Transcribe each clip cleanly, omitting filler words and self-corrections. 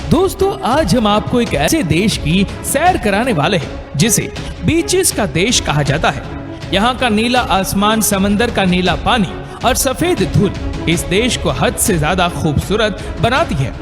दोस्तों आज हम आपको एक ऐसे देश की सैर कराने वाले हैं जिसे बीचेस का देश कहा जाता है। यहाँ का नीला आसमान, समंदर का नीला पानी और सफेद धूल इस देश को हद से ज्यादा खूबसूरत बनाती है।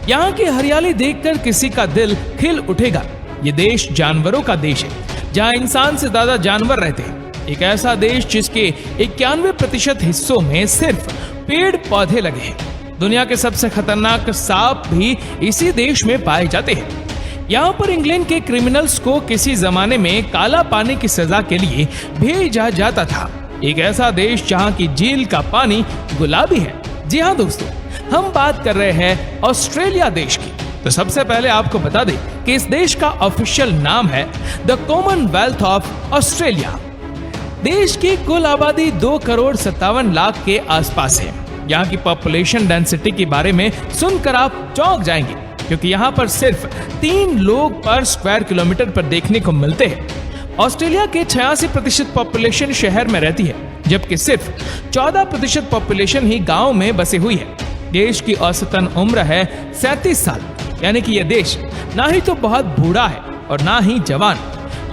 यहाँ की हरियाली देखकर किसी का दिल खिल उठेगा। ये देश जानवरों का देश है, जहाँ इंसान से ज्यादा जानवर रहते हैं। एक ऐसा देश जिसके 91% हिस्सों में सिर्फ पेड़ पौधे लगे हैं। दुनिया के सबसे खतरनाक सांप भी इसी देश में पाए जाते हैं। यहाँ पर इंग्लैंड के क्रिमिनल्स को किसी जमाने में काला पानी की सजा के लिए भेजा जाता था। एक ऐसा देश जहाँ की झील का पानी गुलाबी है। जी हाँ दोस्तों, हम बात कर रहे हैं ऑस्ट्रेलिया देश की। तो सबसे पहले आपको बता दें कि इस देश का ऑफिशियल नाम है द कॉमनवेल्थ ऑफ ऑस्ट्रेलिया। देश की कुल आबादी 2,57,00,000 के आसपास है। यहाँ की पॉपुलेशन डेंसिटी के बारे में सुनकर आप चौंक जाएंगे, क्योंकि यहाँ पर सिर्फ 3 लोग पर स्क्वायर किलोमीटर पर देखने को मिलते हैं। ऑस्ट्रेलिया के 86% पॉपुलेशन शहर में रहती है, जबकि सिर्फ 14% पॉपुलेशन ही गांव में बसी हुई है। देश की औसतन उम्र है 37 साल, यानी कि यह देश ना ही तो बहुत बूढ़ा है और ना ही जवान।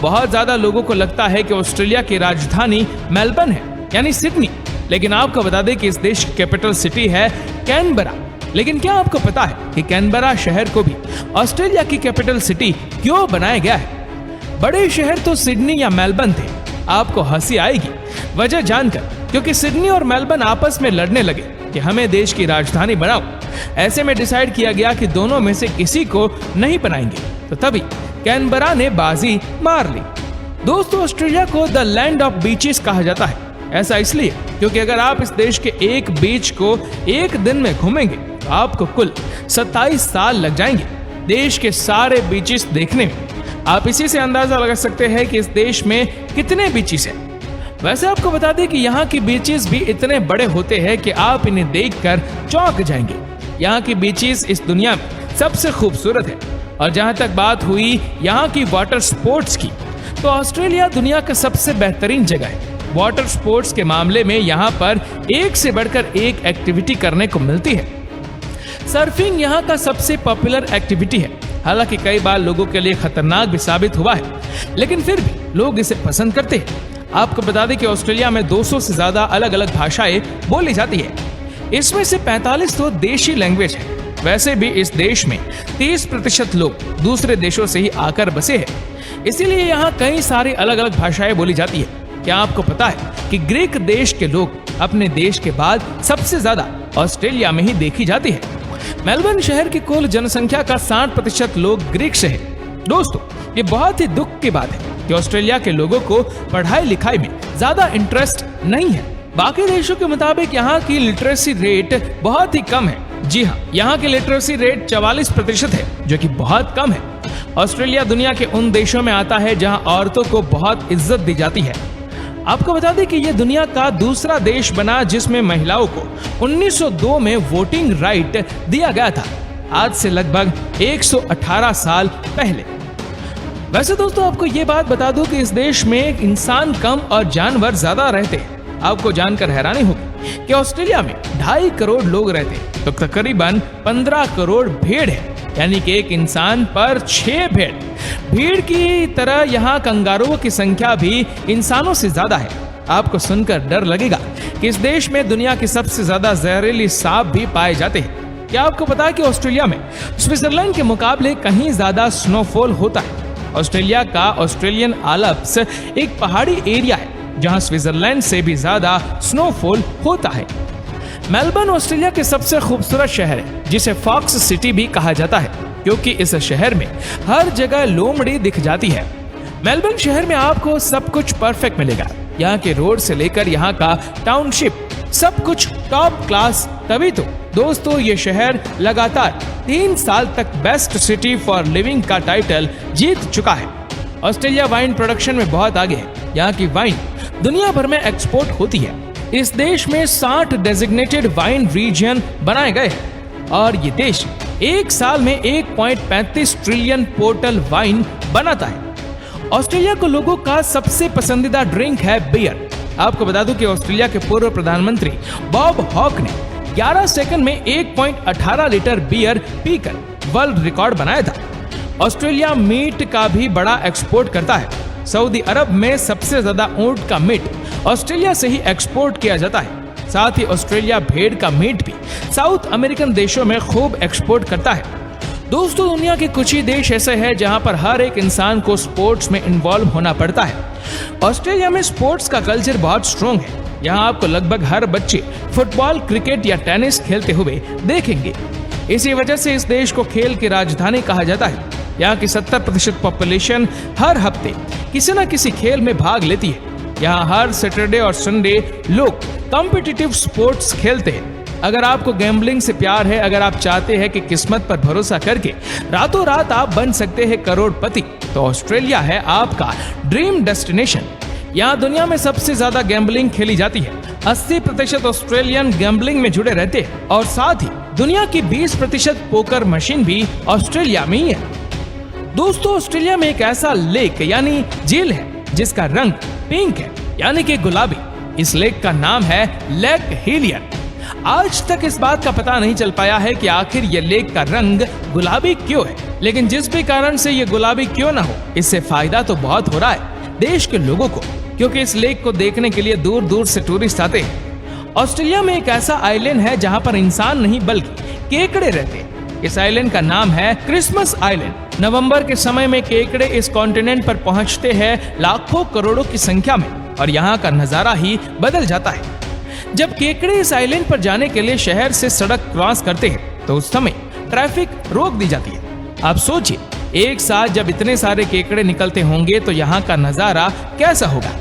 बहुत ज्यादा लोगों को लगता है कि ऑस्ट्रेलिया की राजधानी मेलबर्न है, यानी सिडनी। लेकिन आपको बता दें कि इस देश की कैपिटल सिटी है कैनबरा। लेकिन क्या आपको पता है कि कैनबरा शहर को भी ऑस्ट्रेलिया की कैपिटल सिटी क्यों बनाया गया है? बड़े शहर तो सिडनी या मेलबर्न थे। आपको हंसी आएगी वजह जानकर, क्योंकि सिडनी और मेलबर्न आपस में लड़ने लगे कि हमें देश की राजधानी बनाओ। ऐसे में डिसाइड किया गया कि दोनों में से किसी को नहीं बनाएंगे, तो तभी कैनबरा ने बाजी मार ली। दोस्तों, ऑस्ट्रेलिया को द लैंड ऑफ बीचेस कहा जाता है। ऐसा इसलिए क्योंकि अगर आप इस देश के एक बीच को एक दिन में घूमेंगे तो आपको कुल 27 साल लग जाएंगे देश के सारे बीचेस देखने में। आप इसी से अंदाजा लगा सकते हैं कि इस देश में कितने बीचेस हैं। वैसे आपको बता दें कि यहाँ की बीचेस भी इतने बड़े होते हैं कि आप इन्हें देखकर चौंक जाएंगे। यहाँ की बीचेस इस दुनिया में सबसे खूबसूरत है। और जहाँ तक बात हुई यहाँ की वाटर स्पोर्ट्स की, तो ऑस्ट्रेलिया दुनिया का सबसे बेहतरीन जगह है। वाटर स्पोर्ट्स के मामले में यहाँ पर एक से बढ़कर एक एक्टिविटी करने को मिलती है। सर्फिंग यहाँ का सबसे पॉपुलर एक्टिविटी है। हालांकि कई बार लोगों के लिए खतरनाक भी साबित हुआ है, लेकिन फिर भी लोग इसे पसंद करते हैं। आपको बता दें कि ऑस्ट्रेलिया में 200 से ज्यादा अलग अलग भाषाएं बोली जाती है। इसमें से 45 तो देशी लैंग्वेज है। वैसे भी इस देश में 30% लोग दूसरे देशों से ही आकर बसे हैं, इसीलिए यहाँ कई सारी अलग अलग भाषाएं बोली जाती है। क्या आपको पता है कि ग्रीक देश के लोग अपने देश के बाद सबसे ज्यादा ऑस्ट्रेलिया में ही देखी जाती है? मेलबर्न शहर की कुल जनसंख्या का 60% लोग ग्रीक से है। दोस्तों, ये बहुत ही दुख की बात है कि ऑस्ट्रेलिया के लोगों को पढ़ाई लिखाई में ज्यादा इंटरेस्ट नहीं है। बाकी देशों के मुताबिक यहाँ की लिटरेसी रेट बहुत ही कम है। जी हाँ, यहाँ की लिटरेसी रेट 44% है, जो कि बहुत कम है। ऑस्ट्रेलिया दुनिया के उन देशों में आता है जहाँ औरतों को बहुत इज्जत दी जाती है। आपको बता दें कि यह दुनिया का दूसरा देश बना जिसमें महिलाओं को 1902 में वोटिंग राइट दिया गया था, आज से लगभग 118 साल पहले। वैसे दोस्तों, आपको ये बात बता दूं कि इस देश में इंसान कम और जानवर ज्यादा रहते हैं। आपको जानकर हैरानी होगी कि ऑस्ट्रेलिया में 2.5 करोड़ लोग रहते हैं, तो तकरीबन 15 करोड़ भेड़ है, यानी कि एक इंसान पर 6 भेड़। भीड़ की तरह यहाँ कंगारुओं की संख्या भी इंसानों से ज्यादा है। आपको सुनकर डर लगेगा कि इस देश में दुनिया के सबसे ज्यादा जहरीली सांप भी पाए जाते हैं। क्या आपको पता है कि ऑस्ट्रेलिया में स्विट्जरलैंड के मुकाबले कहीं ज्यादा स्नोफॉल होता है? ऑस्ट्रेलिया का ऑस्ट्रेलियन आल्प्स एक पहाड़ी एरिया है जहाँ स्विट्जरलैंड से भी ज्यादा स्नोफॉल होता है। मेलबर्न ऑस्ट्रेलिया के सबसे खूबसूरत शहर है, जिसे फॉक्स सिटी भी कहा जाता है, क्योंकि इस शहर में हर जगह लोमड़ी दिख जाती है। मेलबर्न शहर में आपको सब कुछ परफेक्ट मिलेगा। यहाँ के रोड से लेकर यहाँ का टाउनशिप सब कुछ टॉप क्लास। तभी तो दोस्तों, ये शहर लगातार 3 साल तक बेस्ट सिटी फॉर लिविंग का टाइटल जीत चुका है। ऑस्ट्रेलिया वाइन प्रोडक्शन में बहुत आगे है। यहाँ की वाइन दुनिया भर में एक्सपोर्ट होती है। इस देश में 60 डेजिग्नेटेड वाइन रीजन बनाए गए हैं और ये देश एक साल में 1.35 ट्रिलियन बोतल वाइन बनाता है। ऑस्ट्रेलिया को लोगों का सबसे पसंदीदा ड्रिंक है बियर। आपको बता दूं कि ऑस्ट्रेलिया के पूर्व प्रधानमंत्री बॉब हॉक ने 11 सेकंड में 1.18 लीटर बियर पीकर वर्ल्ड रिकॉर्ड बनाया था। ऑस्ट्रेलिया मीट का भी बड़ा एक्सपोर्ट करता है। सऊदी अरब में सबसे ज्यादा ऊंट का मीट ऑस्ट्रेलिया से ही एक्सपोर्ट किया जाता है। साथ ही ऑस्ट्रेलिया भेड़ का मीट भी साउथ अमेरिकन देशों में खूब एक्सपोर्ट करता है। दोस्तों, दुनिया के कुछ ही देश ऐसे हैं जहां पर हर एक इंसान को स्पोर्ट्स में इन्वॉल्व होना पड़ता है। ऑस्ट्रेलिया में स्पोर्ट्स का कल्चर बहुत स्ट्रॉन्ग है। यहाँ आपको लगभग हर बच्चे फुटबॉल, क्रिकेट या टेनिस खेलते हुए देखेंगे। इसी वजह से इस देश को खेल की राजधानी कहा जाता है। यहाँ की 70% पॉपुलेशन हर हफ्ते किसी न किसी खेल में भाग लेती है। यहाँ हर सैटरडे और संडे लोग कॉम्पिटिटिव स्पोर्ट्स खेलते हैं। अगर आपको गैम्बलिंग से प्यार है, अगर आप चाहते हैं कि किस्मत पर भरोसा करके रातों रात आप बन सकते हैं करोड़पति, तो ऑस्ट्रेलिया है आपका ड्रीम डेस्टिनेशन। यहाँ दुनिया में सबसे ज्यादा गैम्बलिंग खेली जाती है। 80% ऑस्ट्रेलियन गैम्बलिंग में जुड़े रहते हैं और साथ ही दुनिया की 20% पोकर मशीन भी ऑस्ट्रेलिया में ही है। दोस्तों, ऑस्ट्रेलिया में एक ऐसा लेक यानी झील है जिसका रंग पिंक है, यानी कि गुलाबी। इस लेक का नाम है लेक हेलियन। आज तक इस बात का पता नहीं चल पाया है कि आखिर ये लेक का रंग गुलाबी क्यों है, लेकिन जिस भी कारण से ये गुलाबी क्यों ना हो, इससे फायदा तो बहुत हो रहा है देश के लोगों को, क्योंकि इस लेक को देखने के लिए दूर दूर से टूरिस्ट आते हैं। ऑस्ट्रेलिया में एक ऐसा आइलैंड है जहां पर इंसान नहीं बल्कि केकड़े रहते हैं। इस आइलैंड का नाम है क्रिसमस आइलैंड। नवंबर के समय में केकड़े इस कॉन्टिनेंट पर पहुंचते हैं लाखों करोड़ों की संख्या में, और यहाँ का नजारा ही बदल जाता है। जब केकड़े इस आइलैंड पर जाने के लिए शहर से सड़क क्रॉस करते हैं तो उस समय ट्रैफिक रोक दी जाती है। आप सोचिए, एक साथ जब इतने सारे केकड़े निकलते होंगे तो यहाँ का नजारा कैसा होगा।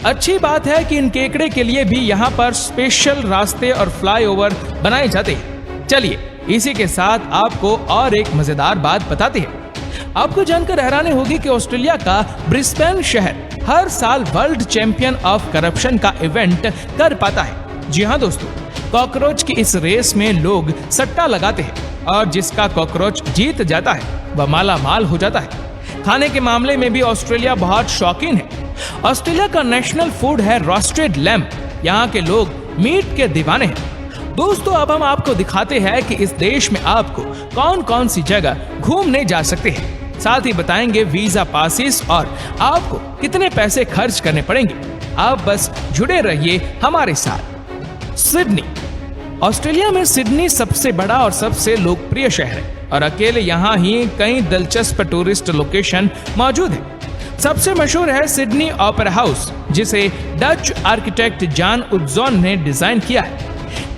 अच्छी बात है कि इन केकड़े के लिए भी यहाँ पर स्पेशल रास्ते और फ्लाईओवर बनाए जाते हैं। चलिए इसी के साथ आपको और एक मजेदार बात बताते हैं। आपको जानकर हैरानी होगी कि ऑस्ट्रेलिया का ब्रिस्बेन शहर हर साल वर्ल्ड चैंपियन ऑफ करप्शन का इवेंट कर पाता है। जी हाँ दोस्तों, कॉकरोच की इस रेस में लोग सट्टा लगाते हैं और जिसका कॉकरोच जीत जाता है वह माला माल हो जाता है। खाने के मामले में भी ऑस्ट्रेलिया बहुत शौकीन है। ऑस्ट्रेलिया का नेशनल फूड है रोस्टेड लैम्ब। यहाँ के लोग मीट के दीवाने हैं। दोस्तों, अब हम आपको दिखाते हैं कि इस देश में आपको कौन कौन सी जगह घूमने जा सकते हैं। साथ ही बताएंगे वीजा पासिस और आपको कितने पैसे खर्च करने पड़ेंगे। आप बस जुड़े रहिए हमारे साथ। सिडनी। ऑस्ट्रेलिया में सिडनी सबसे बड़ा और सबसे लोकप्रिय शहर है और अकेले यहाँ ही कई दिलचस्प टूरिस्ट लोकेशन मौजूद है। सबसे मशहूर है सिडनी ओपेरा हाउस, जिसे डच आर्किटेक्ट जॉन उड्जॉन ने डिजाइन किया है।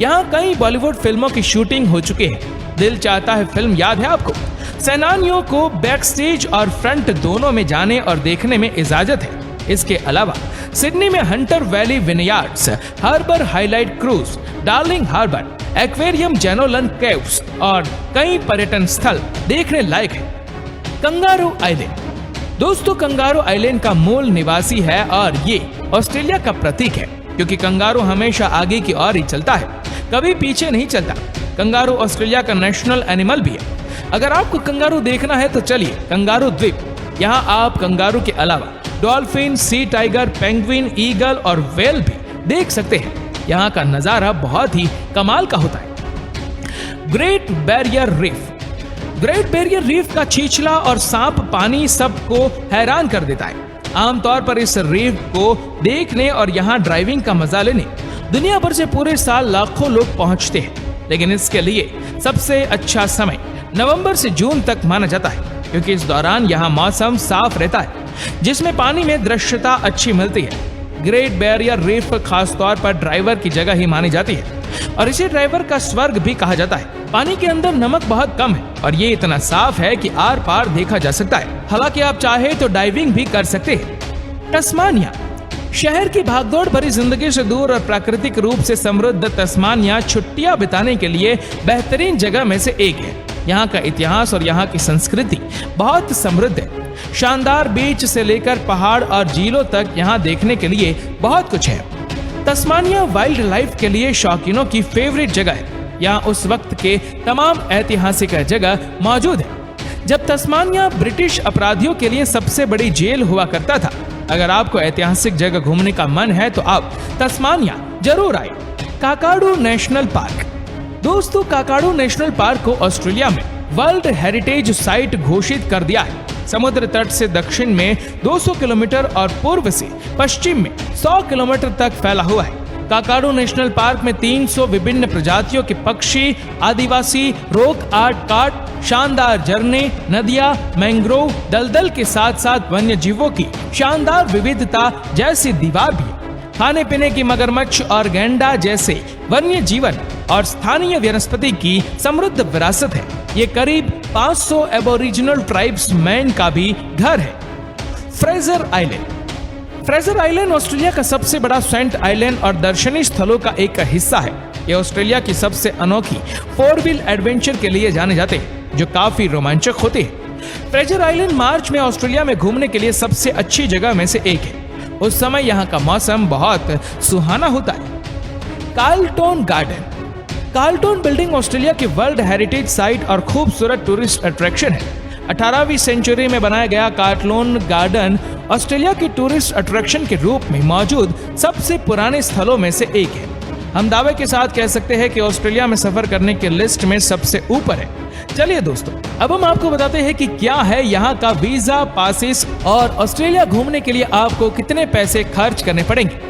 यहाँ कई बॉलीवुड फिल्मों की शूटिंग हो चुकी है। दिल चाहता है फिल्म याद है आपको? सैलानियों को बैक स्टेज और फ्रंट दोनों में जाने और देखने में इजाजत है। इसके अलावा सिडनी में Hunter Valley vineyards, harbour highlight cruise, Darling Harbour, aquarium Jenolan Caves और कई पर्यटन स्थल देखने लायक है। Kangaroo Island. दोस्तों, कंगारू आइलैंड का मूल निवासी है और ये ऑस्ट्रेलिया का प्रतीक है, क्योंकि कंगारू हमेशा आगे की ओर ही चलता है, कभी पीछे नहीं चलता। कंगारू ऑस्ट्रेलिया का नेशनल एनिमल भी है। अगर आपको कंगारू देखना है तो चलिए कंगारू द्वीप। यहाँ आप कंगारू के अलावा डॉल्फिन, सी टाइगर, पेंगुइन, ईगल और व्हेल भी देख सकते हैं। यहाँ का नजारा बहुत ही कमाल का होता है। Great barrier reef. Great barrier reef का छिछला और सांप पानी सबको हैरान कर देता है। आमतौर पर इस रीफ को देखने और यहाँ ड्राइविंग का मजा लेने दुनिया भर से पूरे साल लाखों लोग पहुंचते हैं, लेकिन इसके लिए सबसे अच्छा समय नवंबर से जून तक माना जाता है, क्योंकि इस दौरान यहाँ मौसम साफ रहता है, जिसमें पानी में दृश्यता अच्छी मिलती है। ग्रेट बैरियर रीफ खास तौर पर ड्राइवर की जगह ही मानी जाती है और इसे ड्राइवर का स्वर्ग भी कहा जाता है। पानी के अंदर नमक बहुत कम है और ये इतना साफ है कि आर पार देखा जा सकता है। हालांकि आप चाहे तो डाइविंग भी कर सकते हैं। तस्मानिया। शहर की भागदौड़ भरी जिंदगी से दूर और प्राकृतिक रूप से समृद्ध तस्मानिया छुट्टियां बिताने के लिए बेहतरीन जगह में से एक है। यहाँ का इतिहास और यहाँ की संस्कृति बहुत समृद्ध है। शानदार बीच से लेकर पहाड़ और झीलों तक यहाँ देखने के लिए बहुत कुछ है। तस्मानिया वाइल्ड लाइफ के लिए शौकीनों की फेवरेट जगह है। यहाँ उस वक्त के तमाम ऐतिहासिक जगह मौजूद है जब तस्मानिया ब्रिटिश अपराधियों के लिए सबसे बड़ी जेल हुआ करता था। अगर आपको ऐतिहासिक जगह घूमने का मन है तो आप तस्मानिया जरूर आए। Kakadu national park. दोस्तों, काकाडू नेशनल पार्क को ऑस्ट्रेलिया में वर्ल्ड हेरिटेज साइट घोषित कर दिया है। समुद्र तट से दक्षिण में 200 किलोमीटर और पूर्व से पश्चिम में 100 किलोमीटर तक फैला हुआ है। काकाडू नेशनल पार्क में 300 विभिन्न प्रजातियों के पक्षी, आदिवासी, रॉक आर्ट कार्ट, शानदार झरने, नदियां, मैंग्रोव, दलदल के साथ साथ वन्य जीवों की शानदार विविधता जैसी दीवार भी, खाने पीने की मगरमच्छ और गैंडा जैसे वन्य जीवन और स्थानीय वनस्पति की समृद्ध विरासत है। ये करीब 500 एबोरिजिनल ट्राइब्स मैन का भी घर है। Fraser island. Fraser island Australia का सबसे बड़ा सेंट आइलैंड और दर्शनीय स्थलों का एक हिस्सा है। ये ऑस्ट्रेलिया की सबसे अनोखी 4 व्हील एडवेंचर के लिए जाने जाते हैं, जो काफी रोमांचक होते हैं। फ्रेजर आइलैंड मार्च में ऑस्ट्रेलिया में घूमने के लिए सबसे अच्छी जगह में से एक है। उस समय यहाँ का मौसम बहुत सुहाना होता है। कार्लटोन गार्डन। कार्लटोन बिल्डिंग ऑस्ट्रेलिया की वर्ल्ड हेरिटेज साइट और खूबसूरत टूरिस्ट अट्रैक्शन है। 18वीं सेंचुरी में बनाया गया कार्लटोन गार्डन ऑस्ट्रेलिया की टूरिस्ट अट्रैक्शन के रूप में मौजूद सबसे पुराने स्थलों में से एक है। हम दावे के साथ कह सकते हैं कि ऑस्ट्रेलिया में सफर करने की लिस्ट में सबसे ऊपर है। चलिए दोस्तों, अब हम आपको बताते हैं कि क्या है यहाँ का वीजा, पासेस और ऑस्ट्रेलिया घूमने के लिए आपको कितने पैसे खर्च करने पड़ेंगे।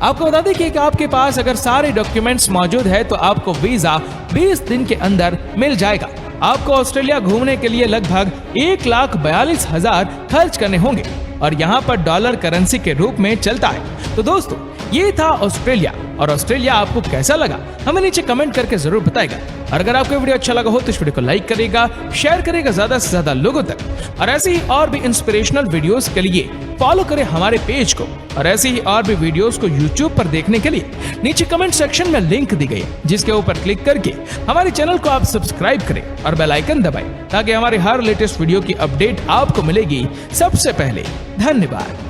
आपको बता दें कि आपके पास अगर सारे डॉक्यूमेंट्स मौजूद है तो आपको वीजा 20 दिन के अंदर मिल जाएगा। आपको ऑस्ट्रेलिया घूमने के लिए लगभग 1,42,000 खर्च करने होंगे और यहाँ पर डॉलर करेंसी के रूप में चलता है। तो दोस्तों, ये था ऑस्ट्रेलिया। और ऑस्ट्रेलिया आपको कैसा लगा हमें नीचे कमेंट करके जरूर बताएगा। और अगर आपको वीडियो अच्छा लगा हो तो इस वीडियो को लाइक करेगा, शेयर करेगा ज्यादा से ज्यादा लोगों तक। और ऐसे ही और भी इंस्पिरेशनल वीडियोस के लिए फॉलो करें हमारे पेज को। और ऐसे ही और भी वीडियोस को यूट्यूब पर देखने के लिए नीचे कमेंट सेक्शन में लिंक दी गई है, जिसके ऊपर क्लिक करके हमारे चैनल को आप सब्सक्राइब करें और बेल आइकन दबाएं, ताकि हमारे हर लेटेस्ट वीडियो की अपडेट आपको मिलेगी सबसे पहले। धन्यवाद।